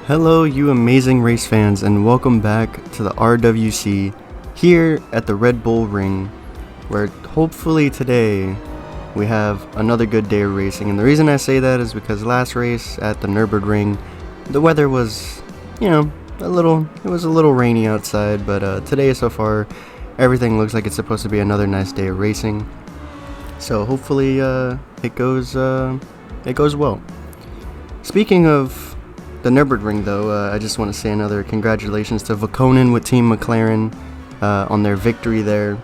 Hello, you amazing race fans, and welcome back to the RWC here at the Red Bull Ring, where hopefully today we have another good day of racing. And the reason I say that is because last race at the Nürburgring, the weather was, it was a little rainy outside, but today so far everything looks like it's supposed to be another nice day of racing. So hopefully it goes well. Speaking of the Nürburgring, though, I just want to say another congratulations to Vakkonen with Team McLaren on their victory there.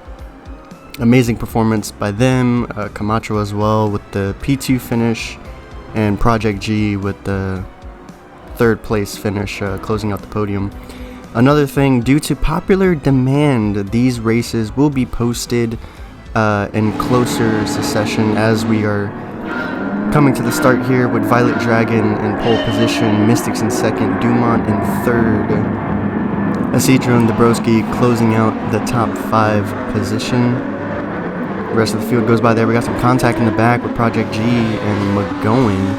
Amazing performance by them, Camacho as well with the P2 finish, and Project G with the third place finish, closing out the podium. Another thing, due to popular demand, these races will be posted in closer succession as we are coming to the start here with Violet Dragon in pole position, Mystics in second, Dumont in third, Isidro and Dabrowski closing out the top 5 position. The rest of the field goes by there. We got some contact in the back with Project G and McGowan.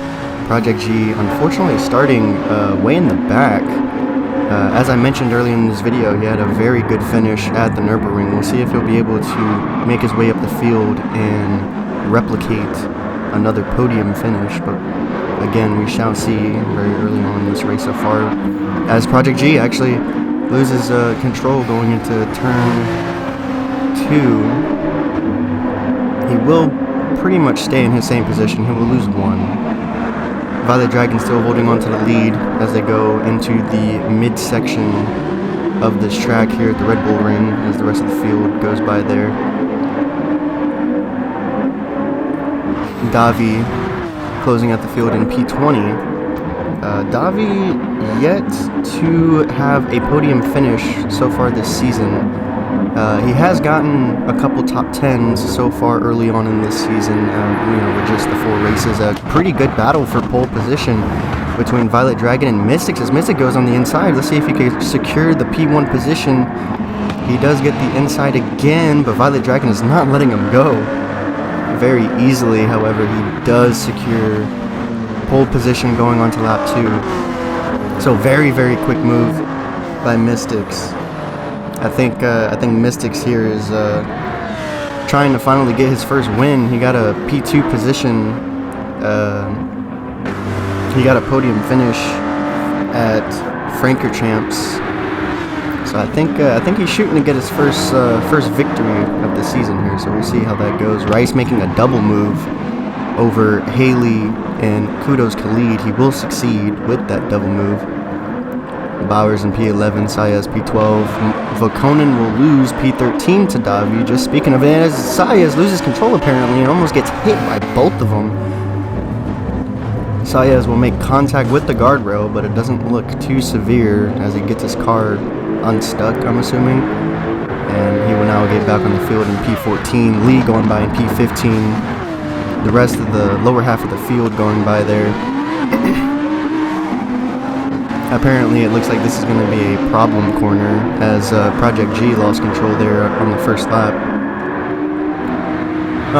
Project G unfortunately starting way in the back. As I mentioned earlier in this video, he had a very good finish at the Nürburgring. We'll see if he'll be able to make his way up the field and replicate another podium finish, but again, we shall see very early on in this race so far, as Project G actually loses control going into turn 2. He will pretty much stay in his same position. He will lose 1. Violet Dragon still holding on to the lead as they go into the midsection of this track here at the Red Bull Ring, as the rest of the field goes by there. Davi closing out the field in P20. Davi yet to have a podium finish so far this season. He has gotten a couple top 10s so far early on in this season, with just the 4 races. A pretty good battle for pole position between Violet Dragon and Mystics, as Mystic goes on the inside. Let's see if he can secure the P1 position. He does get the inside again, but Violet Dragon is not letting him go very easily. However, he does secure pole position going on to lap 2. So very, very quick move by Mystics. I think Mystics here is trying to finally get his first win. He got a P2 position. He got a podium finish at Francorchamps. So I think he's shooting to get his first victory of the season here. So we'll see how that goes. Rice making a double move over Haley and Kudos Khalid. He will succeed with that double move. Bowers in P11, Saez P12. Vakkonen will lose P13 to Davi. Just speaking of it, as Saez loses control apparently and almost gets hit by both of them. Saez will make contact with the guardrail, but it doesn't look too severe as he gets his car unstuck, I'm assuming. And he will now get back on the field in P14. Lee going by in P15. The rest of the lower half of the field going by there. Apparently it looks like this is going to be a problem corner, as Project G lost control there on the first lap.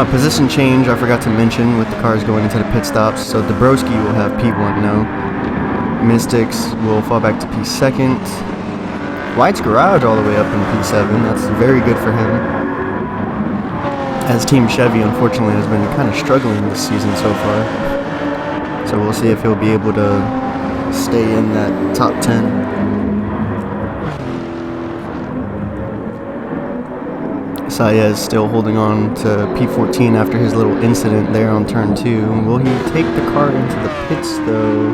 Position change, I forgot to mention, with the cars going into the pit stops. So Dabrowski will have P1 now. Mystics will fall back to P2nd. White's Garage all the way up in P7. That's very good for him, as Team Chevy unfortunately has been kind of struggling this season so far. So we'll see if he'll be able to stay in that top 10. Saez still holding on to P14 after his little incident there on turn 2. Will he take the car into the pits though?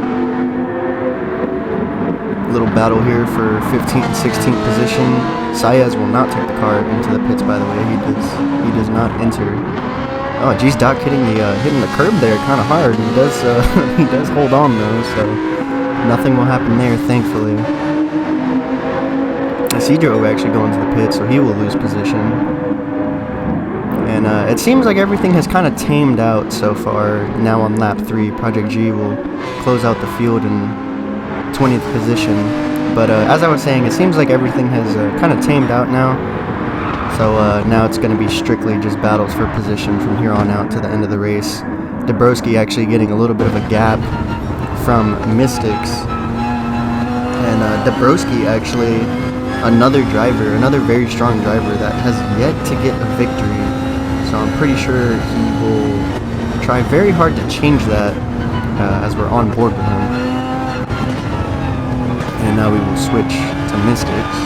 Little battle here for 15th and 16th position. Saez will not take the car into the pits, by the way. He does not enter. Oh, geez, Doc hitting the curb there kind of hard. He does hold on though, so nothing will happen there, thankfully. Isidro will actually go into the pit, so he will lose position. And it seems like everything has kind of tamed out so far. Now on lap 3, Project G will close out the field in 20th position. But as I was saying, it seems like everything has kind of tamed out now. So now it's going to be strictly just battles for position from here on out to the end of the race. Dabrowski actually getting a little bit of a gap from Mystics. And Dabrowski, actually, another very strong driver that has yet to get a victory. So I'm pretty sure he will try very hard to change that as we're on board with him. And now we will switch to Mystics.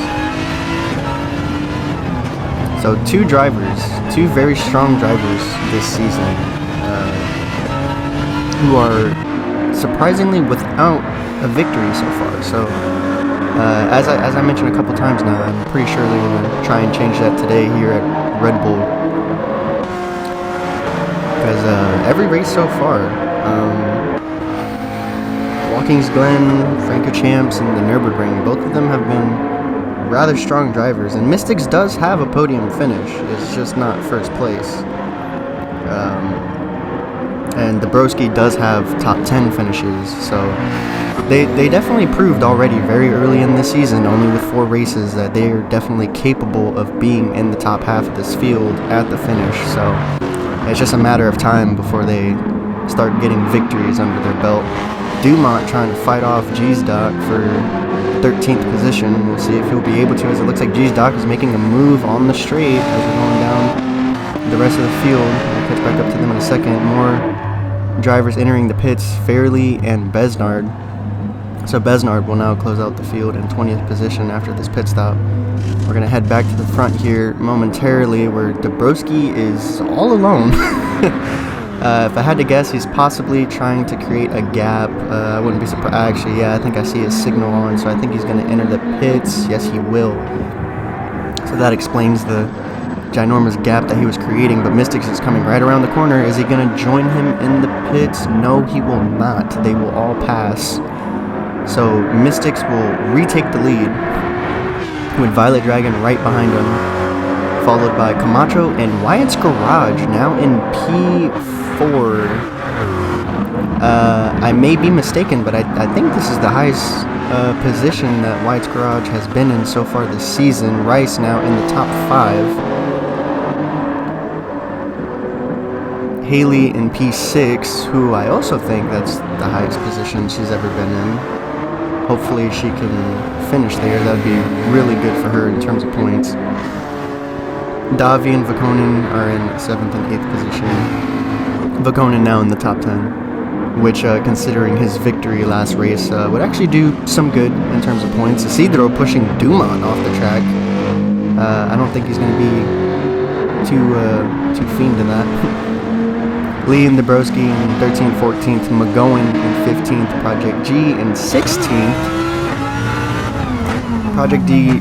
So two very strong drivers this season, who are surprisingly without a victory so far. So as I mentioned a couple times now, I'm pretty sure they're going to try and change that today here at Red Bull. Because every race so far, Watkins Glen, Francorchamps, and the Nürburgring, both of them have been rather strong drivers. And Mystics does have a podium finish. It's just not first place. And Dabrowski does have top 10 finishes. So they definitely proved already very early in the season, only with 4 races, that they are definitely capable of being in the top half of this field at the finish. So it's just a matter of time before they start getting victories under their belt. Dumont trying to fight off G's-Doc for 13th position. We'll see if he'll be able to, as it looks like G's-Doc is making a move on the straight as we're going down the rest of the field. We'll catch back up to them in a second. More drivers entering the pits, Fairley and Besnard. So Besnard will now close out the field in 20th position after this pit stop. We're going to head back to the front here momentarily, where Dabrowski is all alone. If I had to guess, he's possibly trying to create a gap. I wouldn't be surprised. Actually, yeah, I think I see his signal on, so I think he's going to enter the pits. Yes, he will. So that explains the ginormous gap that he was creating, but Mystics is coming right around the corner. Is he going to join him in the pits? No, he will not. They will all pass. So Mystics will retake the lead with Violet Dragon right behind him, followed by Camacho and Wyatt's Garage now in P4. I may be mistaken, but I think this is the highest position that Wyatt's Garage has been in so far this season. Rice now in the top 5. Haley in P6, who I also think that's the highest position she's ever been in. Hopefully she can finish there. That would be really good for her in terms of points. Davi and Vakonen are in 7th and 8th position. Vakonen now in the top 10, which, considering his victory last race, would actually do some good in terms of points. Isidro pushing Dumont off the track. I don't think he's going to be too fiend in that. Lee and Dabrowski in 13th, 14th, McGowan in 15th, Project G in 16th. Project G,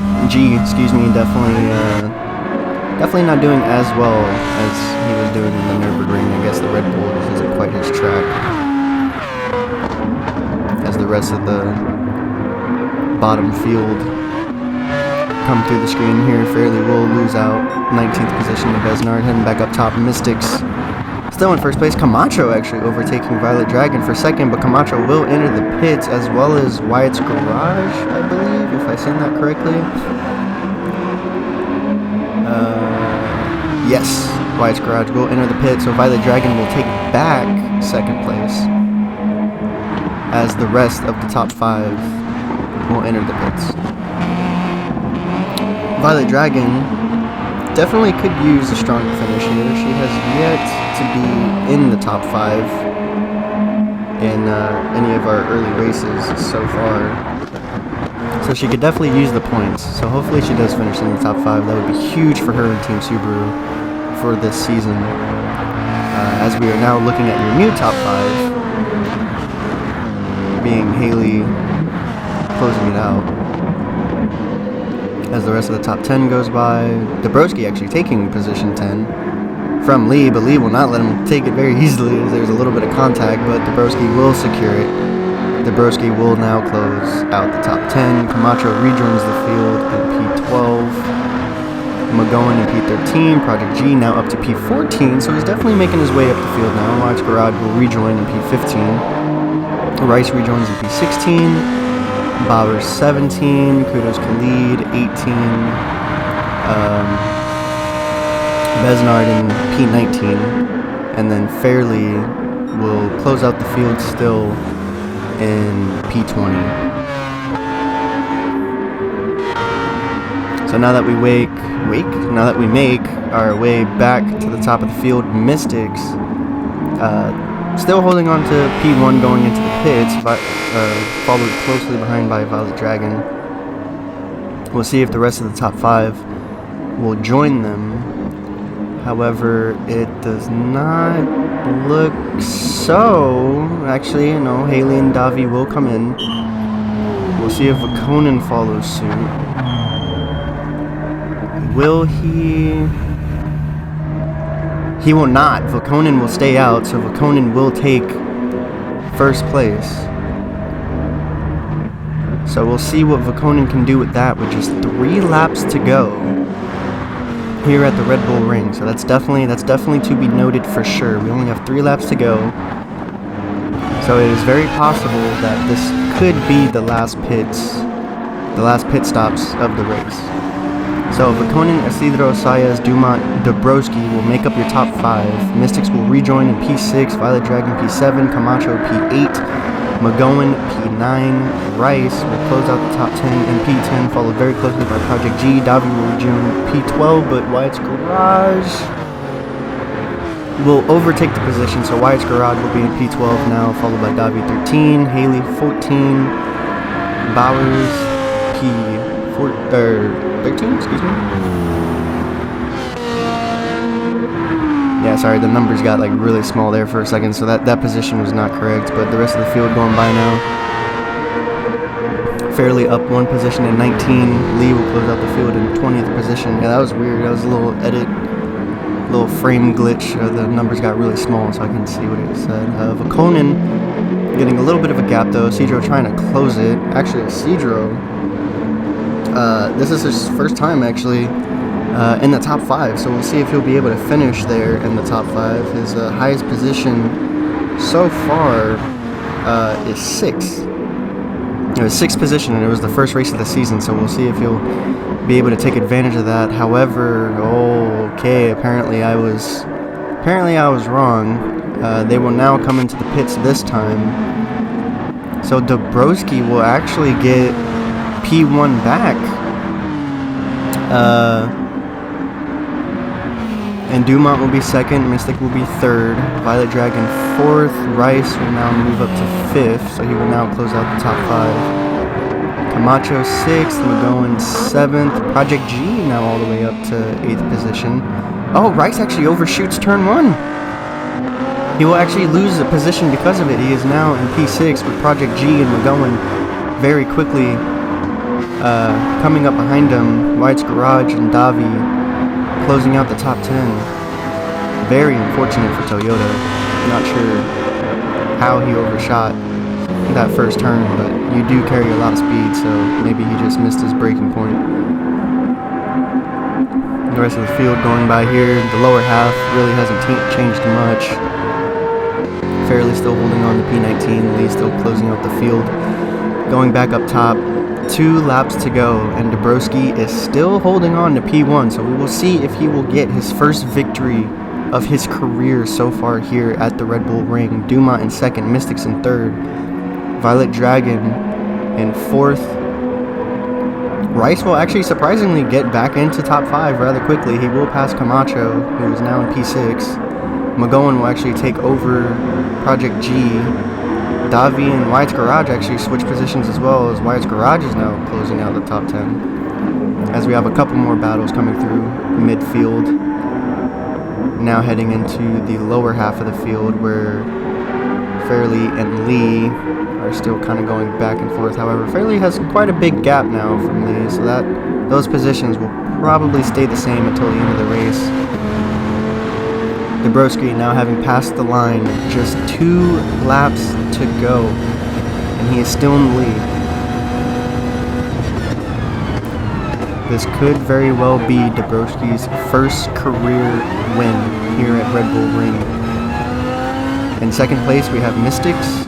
definitely not doing as well as he was doing in the Nürburgring. I guess the Red Bull isn't quite his track. As the rest of the bottom field come through the screen here, Fairley will lose out. 19th position to Besnard, heading back up top. Mystics still in first place. Camacho actually overtaking Violet Dragon for second, but Camacho will enter the pits, as well as Wyatt's Garage, I believe, if I've seen that correctly. Yes, Wyatt's Garage will enter the pit, so Violet Dragon will take back second place, as the rest of the top 5 will enter the pits. Violet Dragon definitely could use a strong finish here. She has yet to be in the top 5 in any of our early races so far. So she could definitely use the points. So hopefully she does finish in the top 5. That would be huge for her and Team Subaru for this season. As we are now looking at your new top 5, being Haley closing it out. As the rest of the top 10 goes by, Dabrowski actually taking position 10 from Lee, but Lee will not let him take it very easily, as there's a little bit of contact, but Dabrowski will secure it. Dabrowski will now close out the top 10. Camacho rejoins the field in P12. McGowan in P13. Project G now up to P14, so he's definitely making his way up the field now. Wyatt's Garage will rejoin in P15. Rice rejoins in P16. Bauer 17, Kudos Khalid 18, Besnard in P19, and then Fairley will close out the field still in P20. So now that we now that we make our way back to the top of the field, Mystics still holding on to P1 going into the pits, followed closely behind by Violet Dragon. We'll see if the rest of the top 5 will join them. However, it does not look so. Actually, no, Haley and Davi will come in. We'll see if Conan follows suit. Will he? He will not. Vakonin will stay out, so Vakonin will take first place. So we'll see what Vakonin can do with that with just 3 laps to go here at the Red Bull Ring. So that's definitely to be noted for sure. We only have 3 laps to go. So it is very possible that this could be the last pit stops of the race. So Vakonin, Isidro, Sayas, Dumont, Dabrowski will make up your top 5. Mystics will rejoin in P6, Violet Dragon P7, Camacho P8, McGowan P9, Rice will close out the top 10 in P10, followed very closely by Project G. Davi will rejoin P12, but Wyatt's Garage will overtake the position, so Wyatt's Garage will be in P12 now, followed by Davi 13, Haley 14, Bowers P13, excuse me. Yeah, sorry, the numbers got like really small there for a second, so that position was not correct, but the rest of the field going by now. Fairly up 1 position in 19. Lee will close out the field in 20th position. Yeah, that was weird. That was a little little frame glitch. The numbers got really small, so I couldn't see what it said. Vakonin getting a little bit of a gap though. Isidro trying to close it. Actually, Isidro, this is his first time actually in the top 5, so we'll see if he'll be able to finish there in the top 5. His highest position so far is 6. It was 6th position, and it was the first race of the season, so we'll see if he'll be able to take advantage of that. However, okay, apparently I was wrong. They will now come into the pits this time. So Dabrowski will actually get P1 back. And Dumont will be 2nd, Mystic will be 3rd, Violet Dragon 4th, Rice will now move up to 5th, so he will now close out the top 5. Camacho 6th, McGowan 7th, Project G now all the way up to 8th position. Oh, Rice actually overshoots turn 1. He will actually lose a position because of it. He is now in P6 with Project G and McGowan very quickly coming up behind him. White's Garage and Davi closing out the top 10. Very unfortunate for Toyota. Not sure how he overshot that first turn, but you do carry a lot of speed, so maybe he just missed his braking point. The rest of the field going by here, the lower half really hasn't changed much. Fairly still holding on to P19, Lee still closing out the field. Going back up top, 2 laps to go, and Dabrowski is still holding on to P1, so we will see if he will get his first victory of his career so far here at the Red Bull Ring. Dumont in 2nd, Mystics in 3rd, Violet Dragon in 4th. Rice will actually surprisingly get back into top 5 rather quickly. He will pass Camacho, who is now in P6. McGowan will actually take over Project G. Davi and White's Garage actually switch positions as well, as White's Garage is now closing out the top 10. As we have a couple more battles coming through midfield. Now heading into the lower half of the field where Fairley and Lee are still kind of going back and forth. However, Fairley has quite a big gap now from Lee, so those positions will probably stay the same until the end of the race. Dabrowski now having passed the line, just 2 laps to go, and he is still in the lead. This could very well be Dabrowski's first career win here at Red Bull Ring. In 2nd place we have Mystics.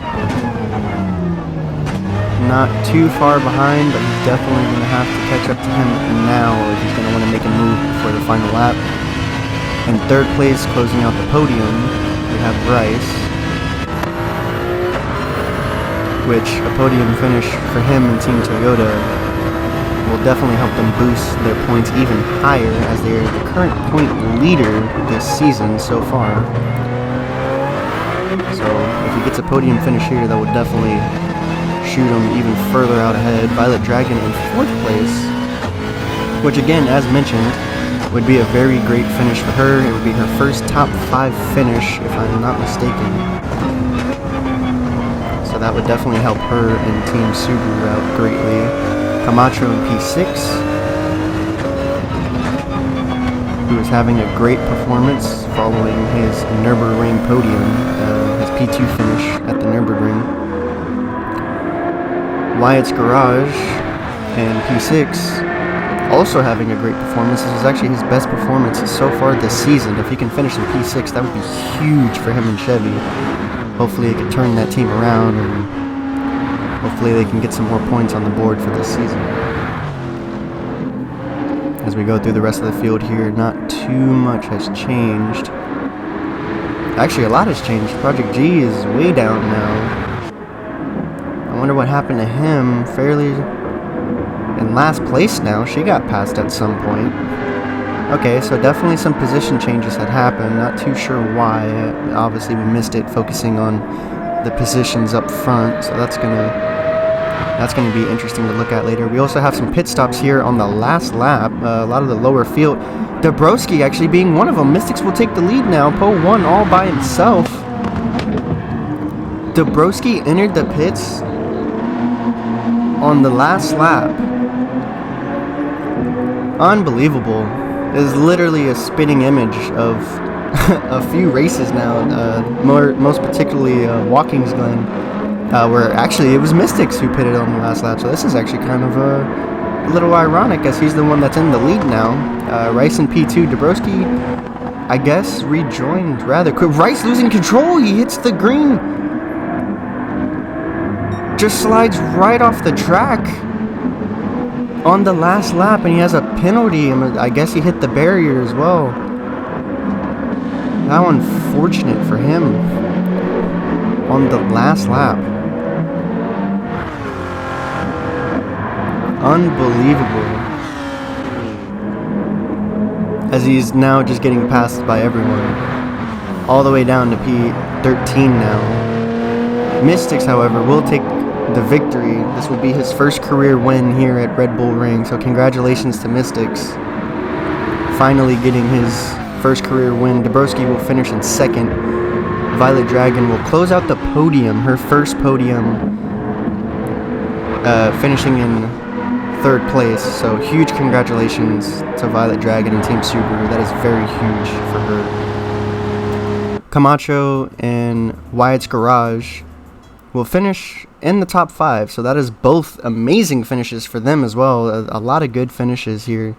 Not too far behind, but he's definitely going to have to catch up to him now if he's going to want to make a move before the final lap. In 3rd place, closing out the podium, we have Bryce, which a podium finish for him and Team Toyota will definitely help them boost their points even higher, as they are the current point leader this season so far. So if he gets a podium finish here, that would definitely shoot him even further out ahead. Violet Dragon in 4th place, which again, as mentioned, would be a very great finish for her. It would be her first top 5 finish, if I'm not mistaken. So that would definitely help her and Team Subaru out greatly. Camacho in P6, who is having a great performance following his Nürburgring podium, his P2 finish at the Nürburgring. Wyatt's Garage in P6, also having a great performance. This is actually his best performance so far this season. If he can finish in P6, that would be huge for him and Chevy. Hopefully they can turn that team around, and hopefully they can get some more points on the board for this season. As we go through the rest of the field here, not too much has changed. Actually, a lot has changed. Project G is way down now. I wonder what happened to him. Fairly in last place now. She got passed at some point. Okay, so definitely some position changes had happened. Not too sure why. Obviously, we missed it, focusing on the positions up front. So that's gonna be interesting to look at later. We also have some pit stops here on the last lap. A lot of the lower field. Dabrowski actually being one of them. Mystics will take the lead now. Poe 1 all by himself. Dabrowski entered the pits on the last lap. Unbelievable. It is literally a spitting image of a few races now, most particularly Watkins Glen, where actually it was Mystics who pitted on the last lap. So this is actually kind of a little ironic, as he's the one that's in the lead now. Rice in P2, Dabrowski, I guess, rejoined rather quick. Rice losing control, he hits the green. Just slides right off the track on the last lap, and he has a penalty. I guess he hit the barrier as well. How unfortunate for him on the last lap. Unbelievable. As he's now just getting passed by everyone. All the way down to P13 now. Mystics, however, will take the victory. This will be his first career win here at Red Bull Ring, so congratulations to Mystics. Finally getting his first career win. Dabrowski will finish in 2nd. Violet Dragon will close out the podium, her first podium, finishing in 3rd place. So huge congratulations to Violet Dragon and Team Subaru. That is very huge for her. Camacho and Wyatt's Garage will finish in the top 5, so that is both amazing finishes for them as well. A lot of good finishes here.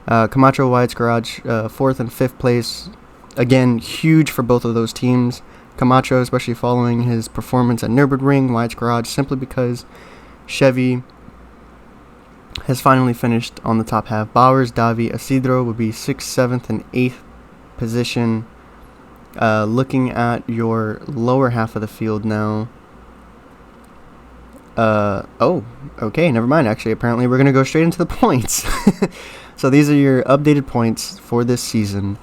Camacho, Wyatt's Garage, 4th and 5th place. Again, huge for both of those teams. Camacho, especially following his performance at Nürburgring. Wyatt's Garage, simply because Chevy has finally finished on the top half. Bowers, Davi, Isidro would be 6th, 7th, and 8th position. Looking at your lower half of the field now. Oh, okay, never mind. Actually, apparently we're going to go straight into the points. So these are your updated points for this season.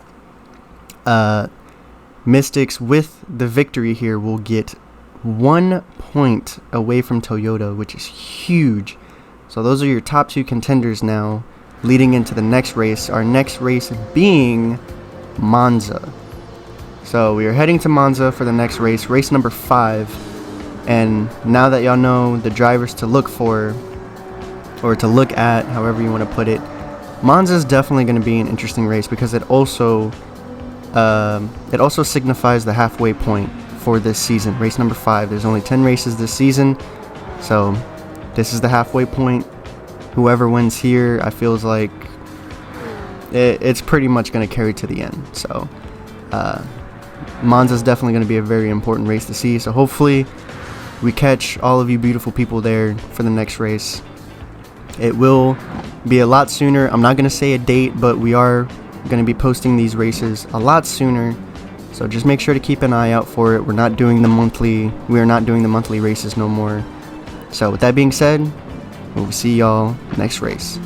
Mystics, with the victory here, will get 1 point away from Toyota, which is huge. So those are your top 2 contenders now, leading into the next race. Our next race being Monza. So we are heading to Monza for the next race, race number 5. And now that y'all know the drivers to look for, or to look at, however you want to put it, Monza is definitely going to be an interesting race, because it also signifies the halfway point for this season. Race number 5. There's only 10 races this season, so this is the halfway point. Whoever wins here, I feels like it's pretty much going to carry to the end. So Monza is definitely going to be a very important race to see. So hopefully we catch all of you beautiful people there for the next race. It will be a lot sooner. I'm not going to say a date, but we are going to be posting these races a lot sooner. So just make sure to keep an eye out for it. We are not doing the monthly races no more. So with that being said, we'll see y'all next race.